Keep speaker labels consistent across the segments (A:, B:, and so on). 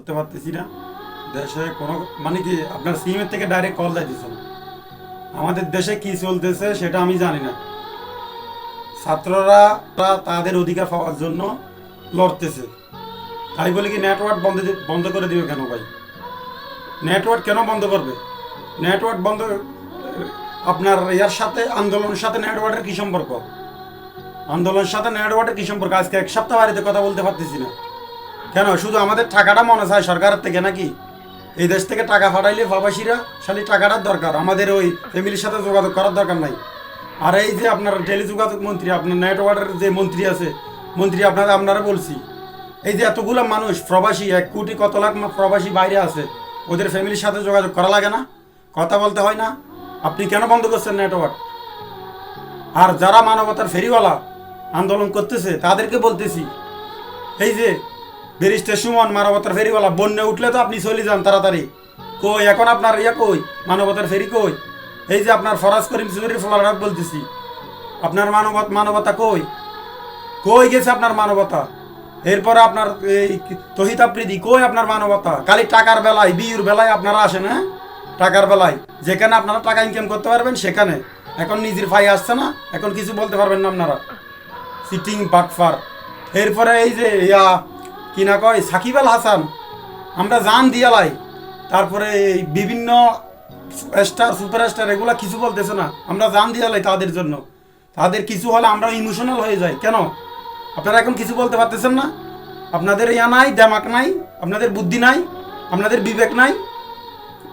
A: করতে পারতেছি না। দেশে কোনো মানে কি আপনার সিমের থেকে ডাইরেক্ট কল যাইতেছে না। আমাদের দেশে কি চলতেছে সেটা আমি জানি না। ছাত্ররা তাদের অধিকার পাওয়ার জন্য লড়তেছে, তাই বলে কি নেটওয়ার্ক বন্ধ করে দিবে কেন ভাই? নেটওয়ার্ক কেন বন্ধ করবে? নেটওয়ার্ক বন্ধ আপনার ইয়ার সাথে, আন্দোলনের সাথে নেটওয়ার্কের কি সম্পর্ক? আন্দোলনের সাথে নেটওয়ার্কের কি সম্পর্ক? আজকে এক সপ্তাহ বাড়িতে কথা বলতে পারতেছি না কেন? শুধু আমাদের টাকাটা মনে চায় সরকারের থেকে নাকি? এই দেশ থেকে টাকা পাঠাইলে প্রবাসীরা খালি টাকাটার দরকার, আমাদের ওই ফ্যামিলির সাথে যোগাযোগ করার দরকার নাই। আর এই যে আপনার টেলিযোগাযোগ মন্ত্রী, আপনার নেটওয়ার্কের যে মন্ত্রী আছে, মন্ত্রী আপনারা বলছি, এই যে এতগুলো মানুষ প্রবাসী, 1 কোটি কত লাখ প্রবাসী বাইরে আছে, ওদের ফ্যামিলির সাথে যোগাযোগ করা লাগে না? কথা বলতে হয় না? আপনি কেন বন্ধ করছেন নেটওয়ার্ক? আর যারা মানবতার ফেরিওয়ালা আন্দোলন করতেছে তাদেরকে বলতেছি, এই যে ব্যারিস্টার সুমন মানবতার ফেরিওয়ালা, বন্যা উঠলে তো আপনি চলে যান তাড়াতাড়ি, কই এখন আপনার কই মানবতার ফেরি কই? এই যে আপনার ফরাজ করিম চৌধুরী ফলারাত বলতেছি, আপনার মানবতা কই? কই গেছে আপনার মানবতা? এরপরে আপনার এই তহিদ আফ্রিদি কই আপনার মানবতা? খালি টাকার বেলায়, বিয়ের বেলায় আপনারা আসেন, হ্যাঁ? টাকার বেলায় যেখানে আপনারা টাকা ইনকাম করতে পারবেন সেখানে এখন নিজের ফাই আসছে না, এখন কিছু বলতে পারবেন না আপনারা। সিটিং বাটফার। এরপরে এই যে কি না কয় সাকিব আল হাসান, আমরা জান দিয়ালাই, তারপরে এই বিভিন্ন স্টার সুপারস্টার এগুলা কিছু বলতেছে না, আমরা জান দিয়ালাই তাদের জন্য। তাদের কিছু হলে আমরা ইমোশনাল হয়ে যাই কেন? আপনারা এখন কিছু বলতে পারতেছেন না? আপনাদের ইয়া নাই, দেমাক নাই, আপনাদের বুদ্ধি নাই, আপনাদের বিবেক নাই,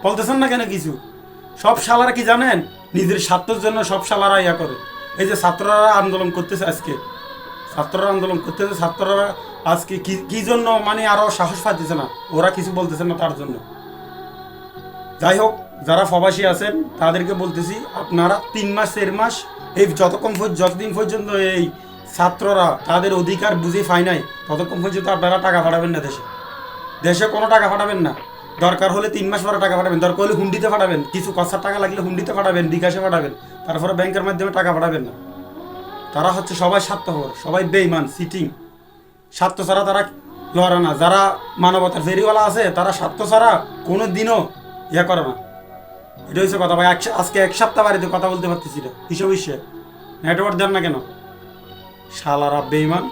A: বলতেছেন না কেন কিছু? সব শালারা কি জানেন, নিজের স্বার্থের জন্য সব শালারা ইয়া করে। এই যে ছাত্ররা আন্দোলন করতেছে আজকে, ছাত্ররা আজকে কি জন্য মানে আরো সাহস পাইতেছে না, ওরা কিছু বলতেছে না তার জন্য। যাই হোক, যারা প্রবাসী আছেন তাদেরকে বলতেছি, আপনারা 3 মাস 4 মাস এই যতদিন পর্যন্ত এই ছাত্ররা তাদের অধিকার বুঝে পায় নাই, ততক্ষণ পর্যন্ত আপনারা টাকা পাঠাবেন না দেশে কোনো টাকা পাঠাবেন না। দরকার হলে 3 মাস পরে টাকা পাঠাবেন, দরকার হলে হুন্ডিতে পাঠাবেন, কিছু কষ্টার টাকা লাগলে হুন্ডিতে পাঠাবেন, বিকাশে পাঠাবেন, তারপরে ব্যাংকের মাধ্যমে টাকা পাঠাবেন না। তারা হচ্ছে সবাই স্বার্থপর, সবাই বেইমান, সিটিং। স্বার্থ ছাড়া তারা লড়ে না। যারা মানবতার ফেরিওয়ালা আছে তারা স্বার্থ ছাড়া কোনো দিনও ইয়া করে না। এটা হচ্ছে কথা ভাই। আজকে 1 সপ্তাহ বাড়িতে কথা বলতে পারতেছি না, হিসেব নেটওয়ার্ক দেন না কেন? শালারা বেইমান।